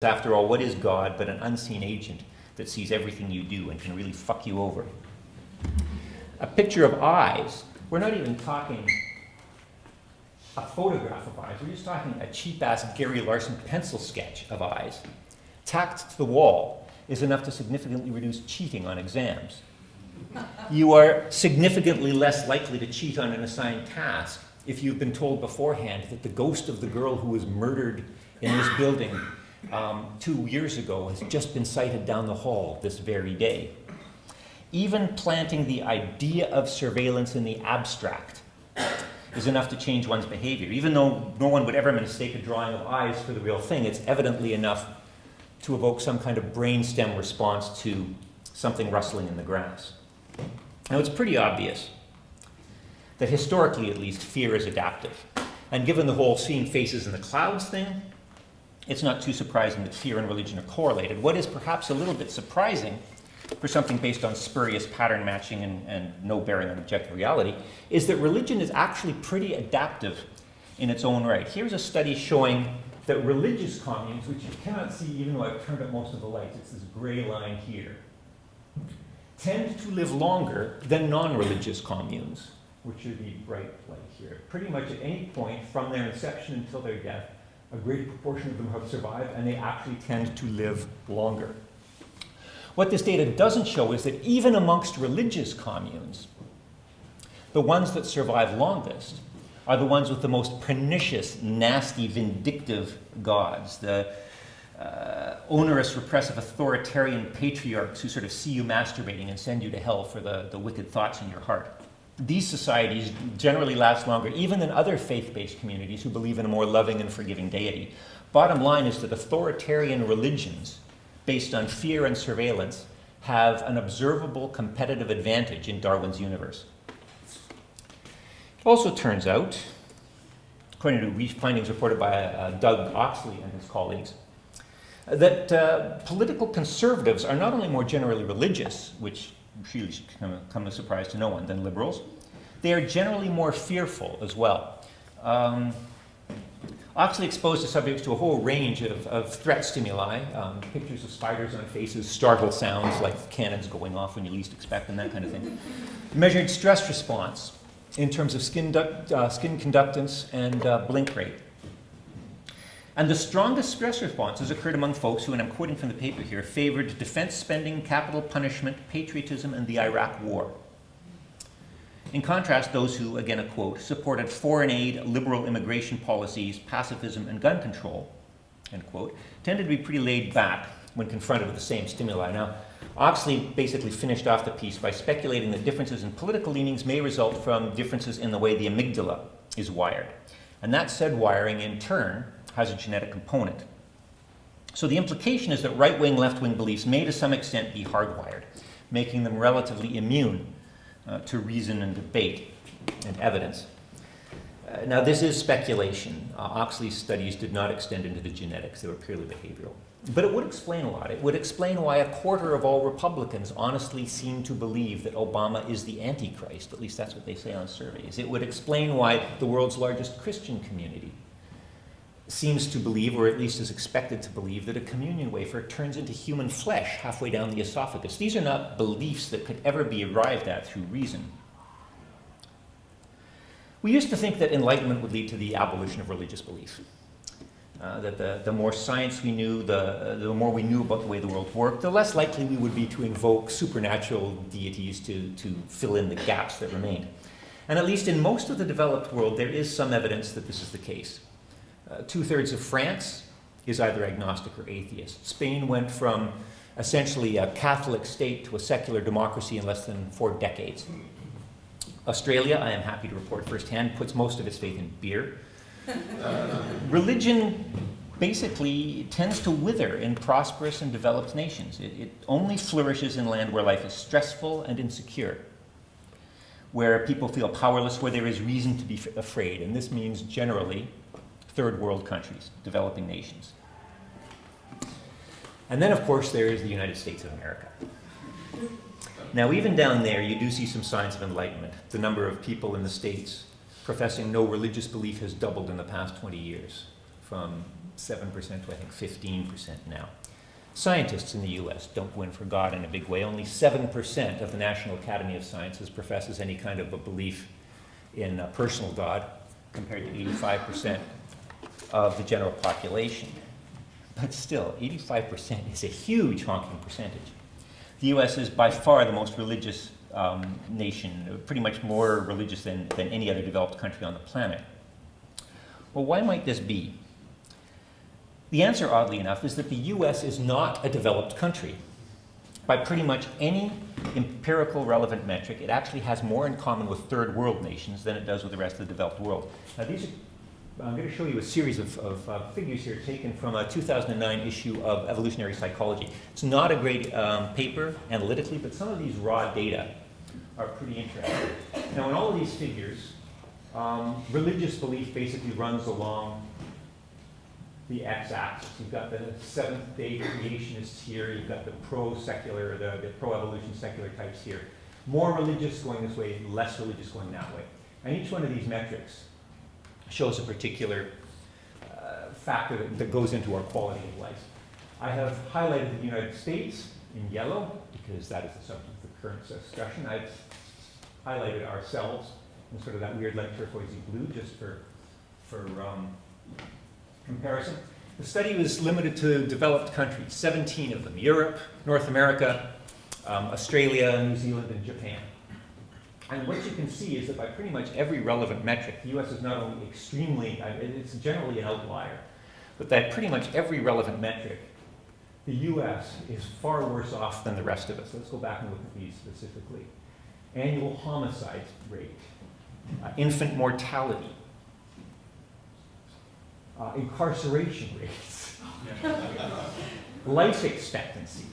After all, what is God but an unseen agent that sees everything you do and can really fuck you over? A picture of eyes. We're not even talking a photograph of eyes. We're just talking a cheap-ass Gary Larson pencil sketch of eyes. Tacked to the wall is enough to significantly reduce cheating on exams. You are significantly less likely to cheat on an assigned task if you've been told beforehand that the ghost of the girl who was murdered in this building 2 years ago has just been sighted down the hall this very day. Even planting the idea of surveillance in the abstract is enough to change one's behavior. Even though no one would ever mistake a drawing of eyes for the real thing, it's evidently enough to evoke some kind of brainstem response to something rustling in the grass. Now, it's pretty obvious that historically, at least, fear is adaptive. And given the whole seeing faces in the clouds thing, it's not too surprising that fear and religion are correlated. What is perhaps a little bit surprising for something based on spurious pattern matching and no bearing on objective reality is that religion is actually pretty adaptive in its own right. Here's a study showing that religious communes, which you cannot see even though I've turned up most of the lights, it's this gray line here, tend to live longer than non-religious communes, which are the bright light here. Pretty much at any point from their inception until their death, a great proportion of them have survived, and they actually tend to live longer. What this data doesn't show is that even amongst religious communes, the ones that survive longest are the ones with the most pernicious, nasty, vindictive gods, the onerous, repressive, authoritarian patriarchs who sort of see you masturbating and send you to hell for the wicked thoughts in your heart. These societies generally last longer, even than other faith-based communities who believe in a more loving and forgiving deity. Bottom line is that authoritarian religions, based on fear and surveillance, have an observable competitive advantage in Darwin's universe. It also turns out, according to findings reported by Doug Oxley and his colleagues, that political conservatives are not only more generally religious, which really should come as a surprise to no one, than liberals. They are generally more fearful as well. Oxley exposed the subjects to a whole range of threat stimuli, pictures of spiders on faces, startle sounds like cannons going off when you least expect them, that kind of thing. Measured stress response in terms of skin conductance and blink rate. And the strongest stress responses occurred among folks who, and I'm quoting from the paper here, favored defense spending, capital punishment, patriotism, and the Iraq War. In contrast, those who, again a quote, supported foreign aid, liberal immigration policies, pacifism, and gun control, end quote, tended to be pretty laid back when confronted with the same stimuli. Now, Oxley basically finished off the piece by speculating that differences in political leanings may result from differences in the way the amygdala is wired. And that said wiring, in turn, has a genetic component. So the implication is that right-wing, left-wing beliefs may to some extent be hardwired, making them relatively immune to reason and debate and evidence. Now this is speculation. Oxley's studies did not extend into the genetics, they were purely behavioral. But it would explain a lot. It would explain why a quarter of all Republicans honestly seem to believe that Obama is the Antichrist, at least that's what they say on surveys. It would explain why the world's largest Christian community seems to believe, or at least is expected to believe, that a communion wafer turns into human flesh halfway down the esophagus. These are not beliefs that could ever be arrived at through reason. We used to think that enlightenment would lead to the abolition of religious belief. That the more science we knew, the more we knew about the way the world worked, the less likely we would be to invoke supernatural deities to fill in the gaps that remained. And at least in most of the developed world, there is some evidence that this is the case. 2/3 of France is either agnostic or atheist. Spain went from essentially a Catholic state to a secular democracy in less than 4 decades. Australia, I am happy to report firsthand, puts most of its faith in beer. Religion basically tends to wither in prosperous and developed nations. It only flourishes in land where life is stressful and insecure, where people feel powerless, where there is reason to be afraid. And this means generally third world countries, developing nations. And then, of course, there is the United States of America. Now, even down there, you do see some signs of enlightenment. The number of people in the States professing no religious belief has doubled in the past 20 years, from 7% to I think 15% now. Scientists in the US don't go in for God in a big way. Only 7% of the National Academy of Sciences professes any kind of a belief in a personal God, compared to 85% of the general population. But still, 85% is a huge honking percentage. The US is by far the most religious nation, pretty much more religious than any other developed country on the planet. Well, why might this be? The answer, oddly enough, is that the US is not a developed country. By pretty much any empirical relevant metric, it actually has more in common with third world nations than it does with the rest of the developed world. Now, I'm going to show you a series of figures here taken from a 2009 issue of Evolutionary Psychology. It's not a great paper analytically, but some of these raw data are pretty interesting. Now, in all of these figures, religious belief basically runs along the x-axis. You've got the Seventh-day creationists here. You've got the pro-secular, the pro-evolution secular types here. More religious going this way, less religious going that way. And each one of these metrics shows a particular factor that goes into our quality of life. I have highlighted the United States in yellow because that is the subject of the current discussion. I've highlighted ourselves in sort of that weird light turquoisey blue just for comparison. The study was limited to developed countries, 17 of them: Europe, North America, Australia, New Zealand, and Japan. And what you can see is that by pretty much every relevant metric, the US is not only extremely, it's generally an outlier, but that pretty much every relevant metric, the US is far worse off than the rest of us. Let's go back and look at these specifically. Annual homicide rate, infant mortality, incarceration rates, life expectancy,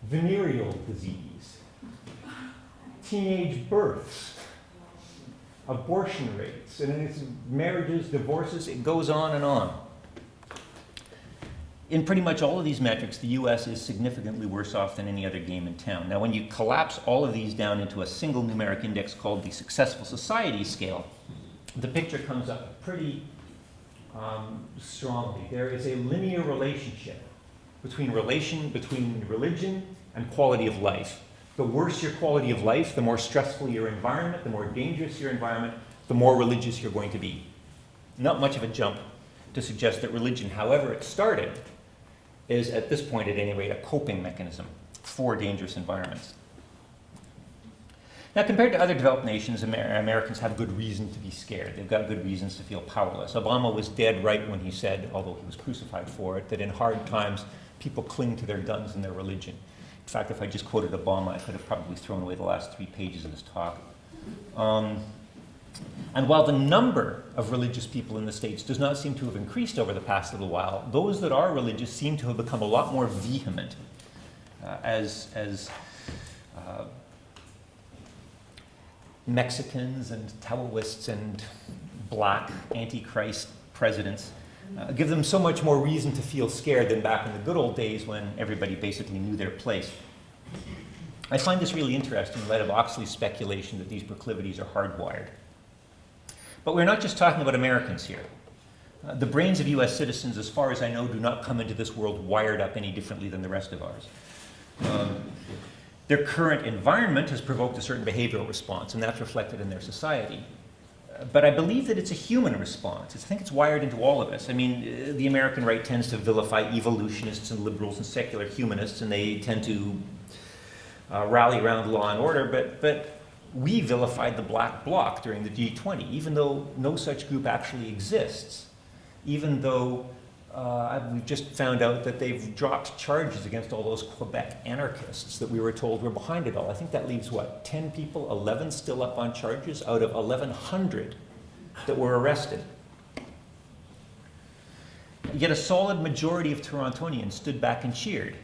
venereal disease, teenage births, abortion rates, and it's marriages, divorces, it goes on and on. In pretty much all of these metrics, the US is significantly worse off than any other game in town. Now, when you collapse all of these down into a single numeric index called the Successful Society Scale, the picture comes up pretty strongly. There is a linear relationship between religion and quality of life. The worse your quality of life, the more stressful your environment, the more dangerous your environment, the more religious you're going to be. Not much of a jump to suggest that religion, however it started, is at this point at any rate a coping mechanism for dangerous environments. Now, compared to other developed nations, Americans have good reason to be scared. They've got good reasons to feel powerless. Obama was dead right when he said, although he was crucified for it, that in hard times people cling to their guns and their religion. In fact, if I just quoted Obama, I could have probably thrown away the last 3 pages of his talk. And while the number of religious people in the States does not seem to have increased over the past little while, those that are religious seem to have become a lot more vehement as Mexicans and Taoists and black antichrist presidents give them so much more reason to feel scared than back in the good old days when everybody basically knew their place. I find this really interesting in light of Oxley's speculation that these proclivities are hardwired. But we're not just talking about Americans here. The brains of US citizens, as far as I know, do not come into this world wired up any differently than the rest of ours. Their current environment has provoked a certain behavioral response, and that's reflected in their society. But I believe that it's a human response. I think it's wired into all of us. I mean, the American right tends to vilify evolutionists and liberals and secular humanists, and they tend to rally around law and order, but we vilified the black bloc during the G20, even though no such group actually exists, even though we've just found out that they've dropped charges against all those Quebec anarchists that we were told were behind it all. I think that leaves, 10 people, 11 still up on charges out of 1,100 that were arrested. Yet a solid majority of Torontonians stood back and cheered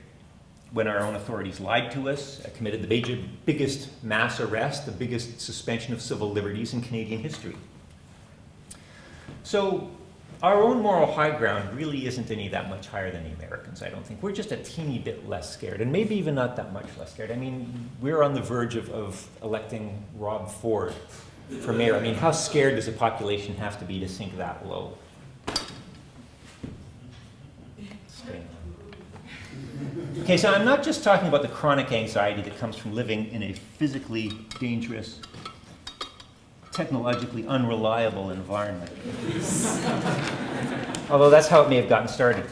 when our own authorities lied to us, committed the biggest mass arrest, the biggest suspension of civil liberties in Canadian history. So our own moral high ground really isn't any that much higher than the Americans, I don't think. We're just a teeny bit less scared, and maybe even not that much less scared. I mean, we're on the verge of electing Rob Ford for mayor. I mean, how scared does a population have to be to sink that low? Okay, so I'm not just talking about the chronic anxiety that comes from living in a physically dangerous, technologically unreliable environment. Although that's how it may have gotten started.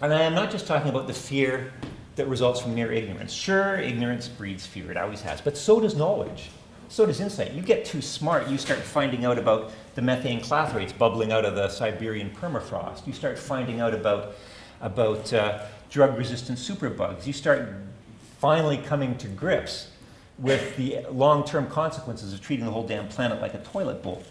And I am not just talking about the fear that results from mere ignorance. Sure, ignorance breeds fear, it always has, but so does knowledge. So does insight. You get too smart, you start finding out about the methane clathrates bubbling out of the Siberian permafrost. You start finding out about drug-resistant superbugs. You start finally coming to grips with the long-term consequences of treating the whole damn planet like a toilet bowl.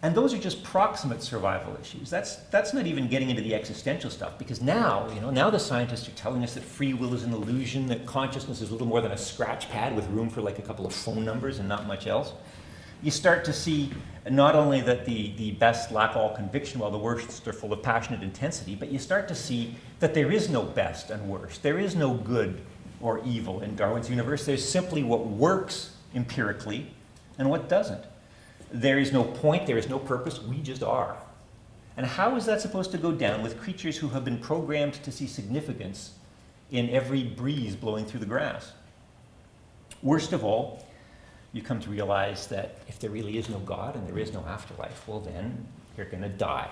And those are just proximate survival issues. That's not even getting into the existential stuff, because now, now the scientists are telling us that free will is an illusion, that consciousness is little more than a scratch pad with room for like a couple of phone numbers and not much else. You start to see not only that the best lack all conviction while the worst are full of passionate intensity, but you start to see that there is no best and worst. There is no good or evil in Darwin's universe. There's simply what works empirically and what doesn't. There is no point, there is no purpose, we just are. And how is that supposed to go down with creatures who have been programmed to see significance in every breeze blowing through the grass? Worst of all, you come to realize that if there really is no God and there is no afterlife, well then, you're going to die.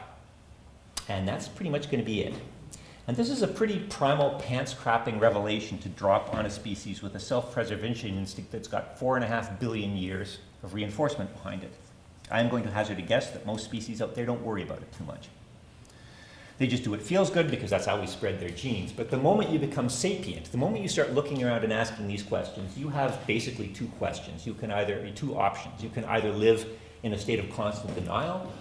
And that's pretty much going to be it. And this is a pretty primal, pants-crapping revelation to drop on a species with a self-preservation instinct that's got 4.5 billion years of reinforcement behind it. I am going to hazard a guess that most species out there don't worry about it too much. They just do what feels good because that's how we spread their genes. But the moment you become sapient, the moment you start looking around and asking these questions, you have basically two options. You can either live in a state of constant denial,